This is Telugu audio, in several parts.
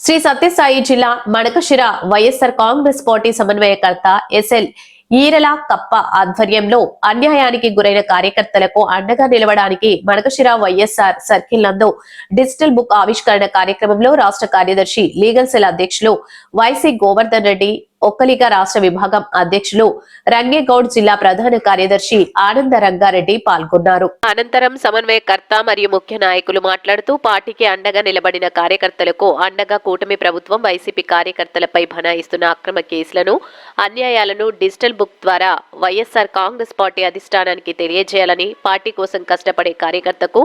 శ్రీ సత్యసాయి జిల్లా మడకశిర వైఎస్ఆర్ కాంగ్రెస్ పార్టీ సమన్వయకర్త ఎస్ఎల్ ఈరల కప్ప ఆధ్వర్యంలో అన్యాయానికి గురైన కార్యకర్తలకు అండగా నిలవడానికి మడకశిర వైఎస్ఆర్ సర్కిల్ నందు డిజిటల్ బుక్ ఆవిష్కరణ కార్యక్రమంలో రాష్ట్ర కార్యదర్శి లీగల్ సెల్ అధ్యక్షులు వైసీ గోవర్ధన్ రెడ్డి, ఒక్కలిగ రాష్ట్ర విభాగం అధ్యక్షులు రంగేగౌడ్, జిల్లా ప్రధాన కార్యదర్శి ఆనంద రంగారెడ్డి పాల్గొన్నారు. అనంతరం సమన్వయకర్త మరియు ముఖ్య నాయకులు మాట్లాడుతూ పార్టీకి అండగా నిలబడిన కార్యకర్తలకు అండగా కూటమి ప్రభుత్వం వైసీపీ కార్యకర్తలపై బనాయిస్తున్న అక్రమ కేసులను, అన్యాయాలను డిజిటల్ బుక్ ద్వారా వైఎస్ఆర్ కాంగ్రెస్ పార్టీ అధిష్టానానికి తెలియజేయాలని, పార్టీ కోసం కష్టపడే కార్యకర్తకు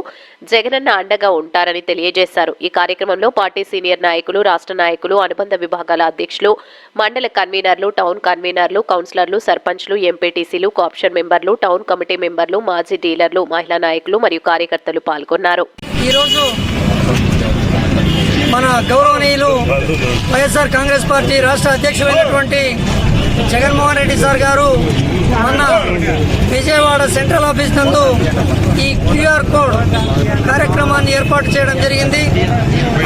జగనన్న అండగా ఉంటారని తెలియజేశారు. ఈ కార్యక్రమంలో పార్టీ సీనియర్ నాయకులు, రాష్ట్ర నాయకులు, అనుబంధ విభాగాల అధ్యక్షులు, మండల కన్వీనర్లు, టౌన్ కన్వీనర్లు, కౌన్సిలర్లు, సర్పంచ్లు, ఎంపీటీసీలు, కోఆప్షన్ మెంబర్లు, టౌన్ కమిటీ మెంబర్లు, మాజీ డీలర్లు, మహిళా నాయకులు మరియు కార్యకర్తలు పాల్గొన్నారు. ఈరోజు మన గౌరవనీయులు వైఎస్ఆర్ కాంగ్రెస్ పార్టీ రాష్ట్ర అధ్యక్షులైనటువంటి జగన్మోహన్ రెడ్డి సార్ గారు మొన్న విజయవాడ సెంట్రల్ ఆఫీస్ నందు ఈ క్యూఆర్ కోడ్ కార్యక్రమాన్ని ఏర్పాటు చేయడం జరిగింది.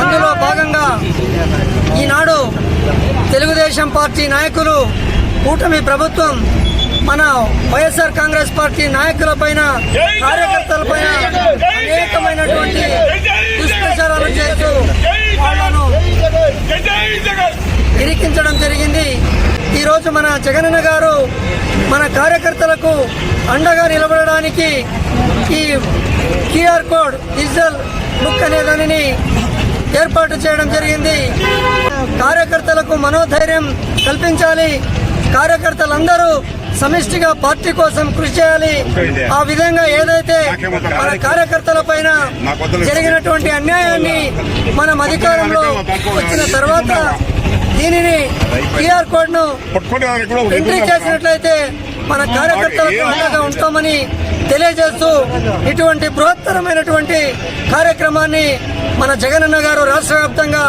అందులో భాగంగా ఈనాడు తెలుగుదేశం పార్టీ నాయకులు, కూటమి ప్రభుత్వం మన వైఎస్ఆర్ కాంగ్రెస్ పార్టీ నాయకులపైన, కార్యకర్తలపైన అనేకమైనటువంటి దుష్ప్రచారాలు చేస్తూ వాళ్లను ఇరికించడం జరిగింది. ఈరోజు మన జగనన్న గారు మన కార్యకర్తలకు అండగా నిలబడడానికి ఈ క్యూఆర్ కోడ్ డిజిటల్ బుక్ అనే దానిని ఏర్పాటు చేయడం జరిగింది. కార్యకర్తలకు మనోధైర్యం కల్పించాలి. కార్యకర్తలందరూ సమిష్టిగా పార్టీ కోసం కృషి చేయాలి. ఆ విధంగా ఏదైతే మన కార్యకర్తల పైన జరిగినటువంటి అన్యాయాన్ని మనం అధికారంలో వచ్చిన తర్వాత దీనిని క్యూఆర్ కోడ్ ను ఎంట్రీ చేసినట్లయితే మన కార్యకర్తలకు అండగా ఉంటామని తెలియజేస్తూ ఇటువంటి బృహత్తరమైనటువంటి కార్యక్రమాన్ని మన జగనన్న గారు రాష్ట్ర వ్యాప్తంగా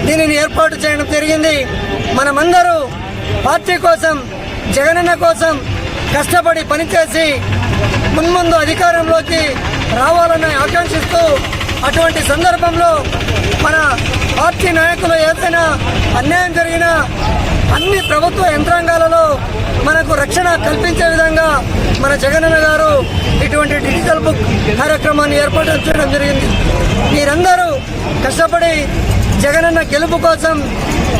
దీనిని ఏర్పాటు చేయడం జరిగింది. మనమందరూ పార్టీ కోసం, జగనన్న కోసం కష్టపడి పనిచేసి మున్ముందు అధికారంలోకి రావాలని ఆకాంక్షిస్తూ, అటువంటి సందర్భంలో మన పార్టీ నాయకులు ఏదైనా అన్యాయం జరిగినా అన్ని ప్రభుత్వ యంత్రాంగాలలో మనకు రక్షణ కల్పించే విధంగా మన జగనన్న గారు ఇటువంటి డిజిటల్ బుక్ కార్యక్రమాన్ని ఏర్పాటు చేయడం జరిగింది. మీరందరూ కష్టపడి జగనన్న గెలుపు కోసం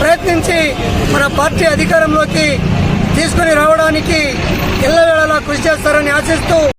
ప్రయత్నించి మన పార్టీ అధికారంలోకి తీసుకుని రావడానికి ఎల్లవేళలా కృషి చేస్తారని ఆశిస్తూ